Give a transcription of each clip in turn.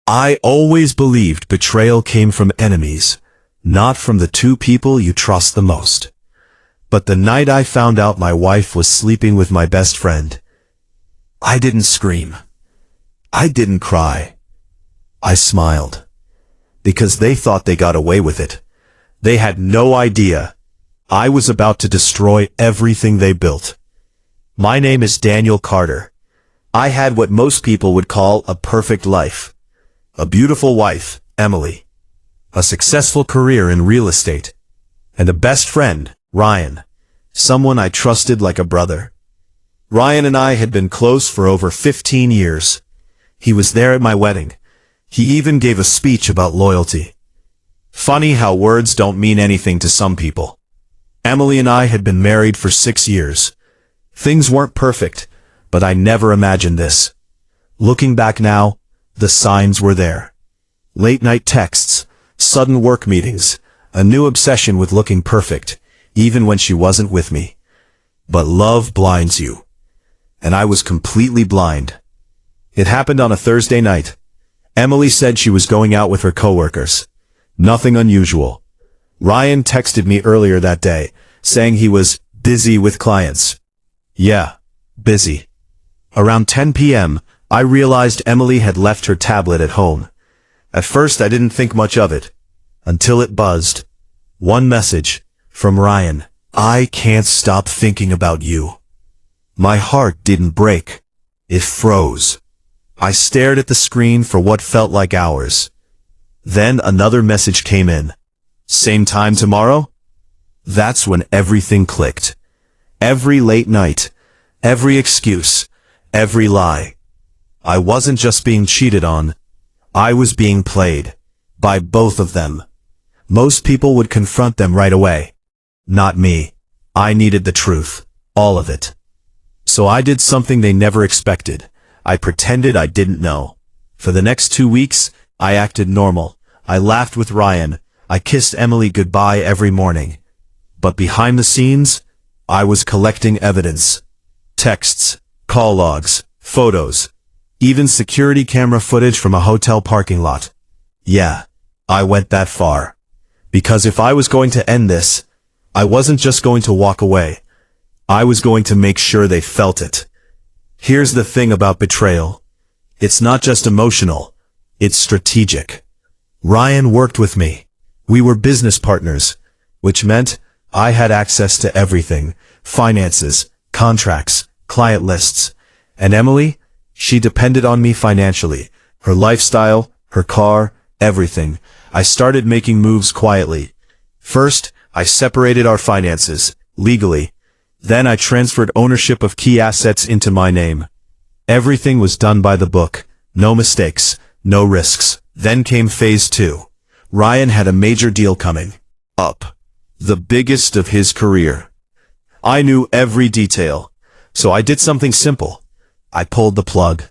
I always believed betrayal came from enemies, not from the two people you trust the most. But the night I found out my wife was sleeping with my best friend, I didn't scream. I didn't cry. I smiled. Because they thought they got away with it. They had no idea I was about to destroy everything they built. My name is Daniel Carter. I had what most people would call a perfect life. A beautiful wife, Emily. A successful career in real estate. And a best friend, Ryan. Someone I trusted like a brother. Ryan and I had been close for over 15 years. He was there at my wedding. He even gave a speech about loyalty. Funny how words don't mean anything to some people. Emily and I had been married for 6 years. Things weren't perfect, but I never imagined this. Looking back now, the signs were there. Late-night texts, sudden work meetings, a new obsession with looking perfect, even when she wasn't with me. But love blinds you. And I was completely blind. It happened on a Thursday night. Emily said she was going out with her coworkers. Nothing unusual. Ryan texted me earlier that day, saying he was busy with clients. Yeah, busy. Around 10 p.m., I realized Emily had left her tablet at home. At first I didn't think much of it, until it buzzed. One message, from Ryan. I can't stop thinking about you. My heart didn't break. It froze. I stared at the screen for what felt like hours. Then another message came in. Same time tomorrow? That's when everything clicked. Every late night, every excuse, every lie. I wasn't just being cheated on. I was being played. By both of them. Most people would confront them right away. Not me. I needed the truth. All of it. So I did something they never expected. I pretended I didn't know. For the next 2 weeks, I acted normal. I laughed with Ryan. I kissed Emily goodbye every morning. But behind the scenes, I was collecting evidence. Texts, call logs, photos, even security camera footage from a hotel parking lot. Yeah, I went that far. Because if I was going to end this, I wasn't just going to walk away. I was going to make sure they felt it. Here's the thing about betrayal. It's not just emotional. It's strategic. Ryan worked with me. We were business partners, which meant I had access to everything. Finances, contracts, client lists. And Emily, she depended on me financially. Her lifestyle, her car, everything. I started making moves quietly. First, I separated our finances, legally. Then I transferred ownership of key assets into my name. Everything was done by the book. No mistakes, no risks. Then came phase 2. Ryan had a major deal coming up. The biggest of his career. I knew every detail. So I did something simple. I pulled the plug.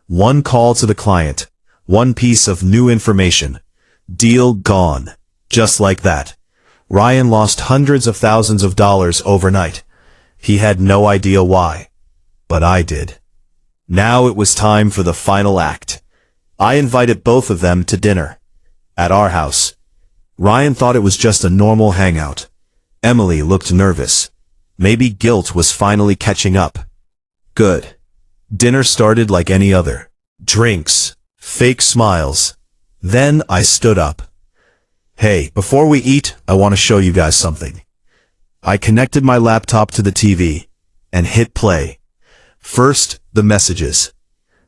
One call to the client. One piece of new information. Deal gone. Just like that. Ryan lost hundreds of thousands of dollars overnight. He had no idea why. But I did. Now it was time for the final act. I invited both of them to dinner. At our house. Ryan thought it was just a normal hangout. Emily looked nervous. Maybe guilt was finally catching up. Good. Dinner started like any other. Drinks. Fake smiles. Then I stood up. Hey, before we eat, I want to show you guys something. I connected my laptop to the TV and hit play. First, the messages.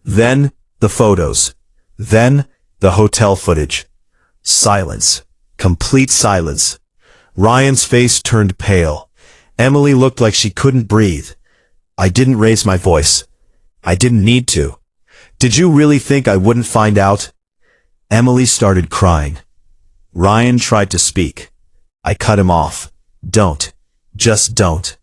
Then, the photos. Then, the hotel footage. Silence. Complete silence. Ryan's face turned pale. Emily looked like she couldn't breathe. I didn't raise my voice. I didn't need to. Did you really think I wouldn't find out? Emily started crying. Ryan tried to speak. I cut him off. Don't. Just don't.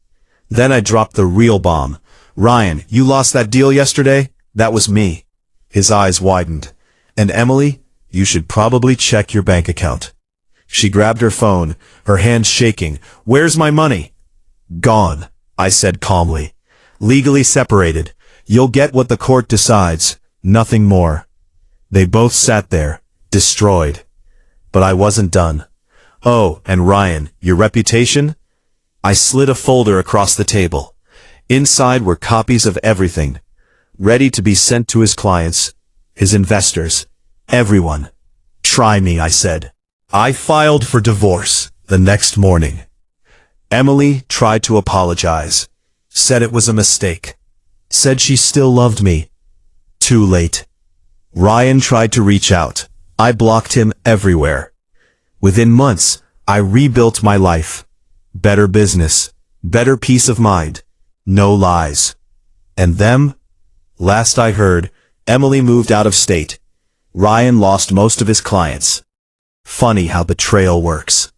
Then I dropped the real bomb. Ryan, you lost that deal yesterday? That was me. His eyes widened. And Emily, you should probably check your bank account. She grabbed her phone, her hands shaking. Where's my money? Gone, I said calmly. Legally separated. You'll get what the court decides. Nothing more. They both sat there, destroyed. But I wasn't done. Oh, and Ryan, your reputation? I slid a folder across the table. Inside were copies of everything, ready to be sent to his clients, his investors, everyone. Try me, I said. I filed for divorce the next morning. Emily tried to apologize, said it was a mistake, said she still loved me. Too late. Ryan tried to reach out. I blocked him everywhere. Within months, I rebuilt my life. Better business, better peace of mind, no lies. And them? Last I heard, Emily moved out of state. Ryan lost most of his clients. Funny how betrayal works.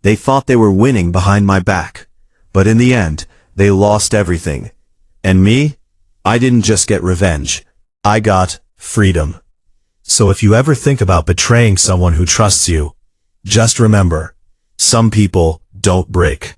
They thought they were winning behind my back, but in the end, they lost everything. And me? I didn't just get revenge. I got freedom. So if you ever think about betraying someone who trusts you, just remember, some people don't break.